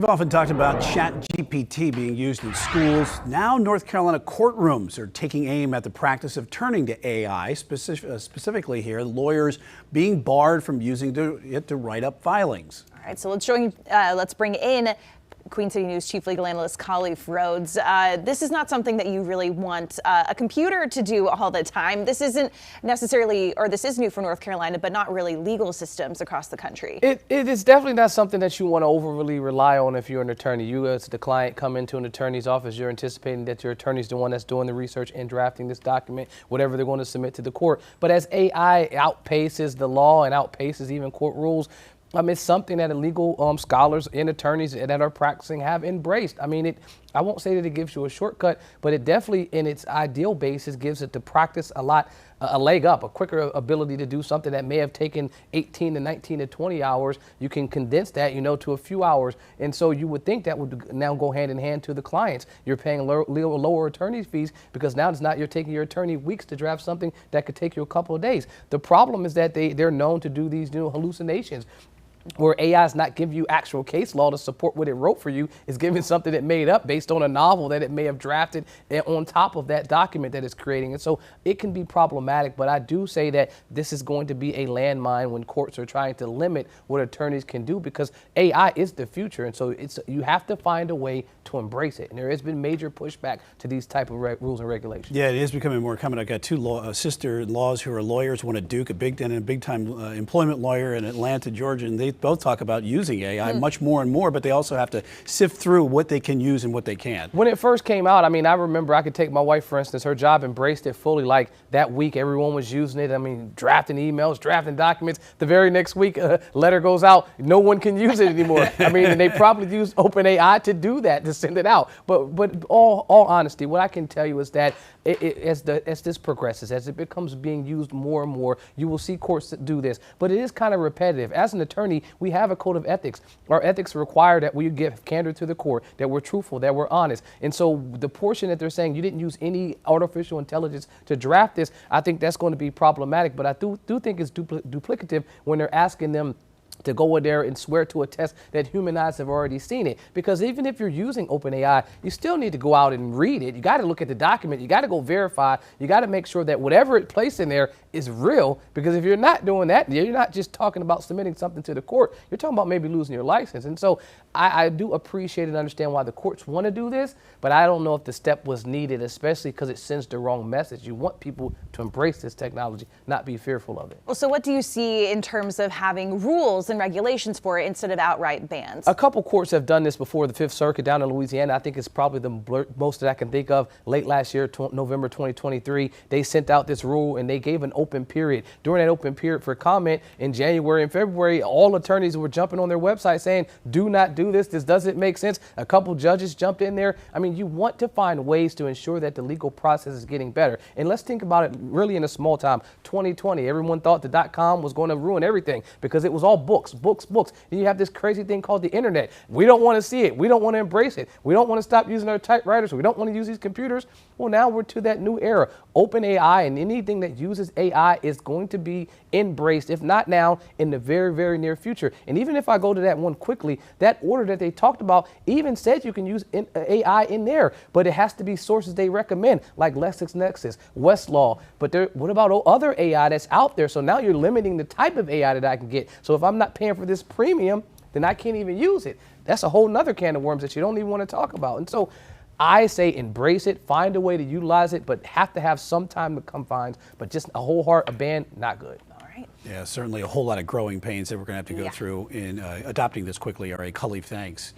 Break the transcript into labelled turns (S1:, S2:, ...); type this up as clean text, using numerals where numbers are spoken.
S1: We've often talked about ChatGPT being used in schools. Now North Carolina courtrooms are taking aim at the practice of turning to AI, specifically here, lawyers being barred from using it to write up filings.
S2: All right, so let's bring in Queen City News Chief Legal Analyst Khalif Rhodes. This is not something that you really want a computer to do all the time. This isn't necessarily, or this is new for North Carolina, but not really legal systems across the country.
S3: It is definitely not something that you want to overly rely on if you're an attorney. You as the client come into an attorney's office, you're anticipating that your attorney's the one that's doing the research and drafting this document, whatever they're going to submit to the court. But as AI outpaces the law and outpaces even court rules, it's something that legal scholars and attorneys that are practicing have embraced. I won't say that it gives you a shortcut, but it definitely, in its ideal basis, gives it to practice a leg up, a quicker ability to do something that may have taken 18 to 19 to 20 hours. You can condense that, to a few hours. And so you would think that would now go hand in hand to the clients. You're paying lower attorney fees because now it's not you're taking your attorney weeks to draft something that could take you a couple of days. The problem is that they're known to do these hallucinations, where AI is not giving you actual case law to support what it wrote for you. It's giving something it made up based on a novel that it may have drafted on top of that document that it's creating. And so it can be problematic, but I do say that this is going to be a landmine when courts are trying to limit what attorneys can do, because AI is the future. And so you have to find a way to embrace it. And there has been major pushback to these type of rules and regulations.
S1: Yeah, it is becoming more common. I've got two sister-in-laws who are lawyers, one at Duke, a big-time employment lawyer in Atlanta, Georgia, and they both talk about using AI much more and more, but they also have to sift through what they can use and what they can't.
S3: When it first came out, I remember I could take my wife, for instance, her job embraced it fully. Like that week, everyone was using it. Drafting emails, drafting documents. The very next week, a letter goes out, no one can use it anymore. And they probably use OpenAI to do that, to send it out. But all honesty, what I can tell you is that as this progresses, as it becomes being used more and more, you will see courts do this. But it is kind of repetitive. As an attorney, we have a code of ethics. Our ethics require that we give candor to the court, that we're truthful, that we're honest. And so the portion that they're saying you didn't use any artificial intelligence to draft this, I think that's going to be problematic. But I do think it's duplicative when they're asking them to go in there and swear to a test that human eyes have already seen it. Because even if you're using OpenAI, you still need to go out and read it. You got to look at the document. You got to go verify. You got to make sure that whatever it placed in there is real. Because if you're not doing that, you're not just talking about submitting something to the court. You're talking about maybe losing your license. And so I do appreciate and understand why the courts want to do this, but I don't know if the step was needed, especially because it sends the wrong message. You want people to embrace this technology, not be fearful of it.
S2: Well, so what do you see in terms of having rules and regulations for it instead of outright bans?
S3: A couple courts have done this before. The Fifth Circuit down in Louisiana, I think it's probably the most that I can think of. Late last year, November 2023, they sent out this rule and they gave an open period. During that open period for comment in January and February, all attorneys were jumping on their website saying, do not do this. This doesn't make sense. A couple judges jumped in there. You want to find ways to ensure that the legal process is getting better. And let's think about it really in a small time. 2020, everyone thought the .com was going to ruin everything because it was all books. And you have this crazy thing called the internet. We don't want to see it. We don't want to embrace it. We don't want to stop using our typewriters. We don't want to use these computers. Well, now we're to that new era. OpenAI and anything that uses AI is going to be embraced, if not now, in the very, very near future. And even if I go to that one quickly, that order that they talked about even said you can use AI in there, but it has to be sources they recommend, like LexisNexis, Westlaw. But what about other AI that's out there? So now you're limiting the type of AI that I can get. So if I'm not paying for this premium, then I can't even use it. That's a whole nother can of worms that you don't even want to talk about. And so I say embrace it, find a way to utilize it, but have to have some time to confines. But just a whole heart, a ban, not good.
S2: All right.
S1: Yeah, certainly a whole lot of growing pains that we're going to have to go through in adopting this quickly. All right, Khalif, thanks.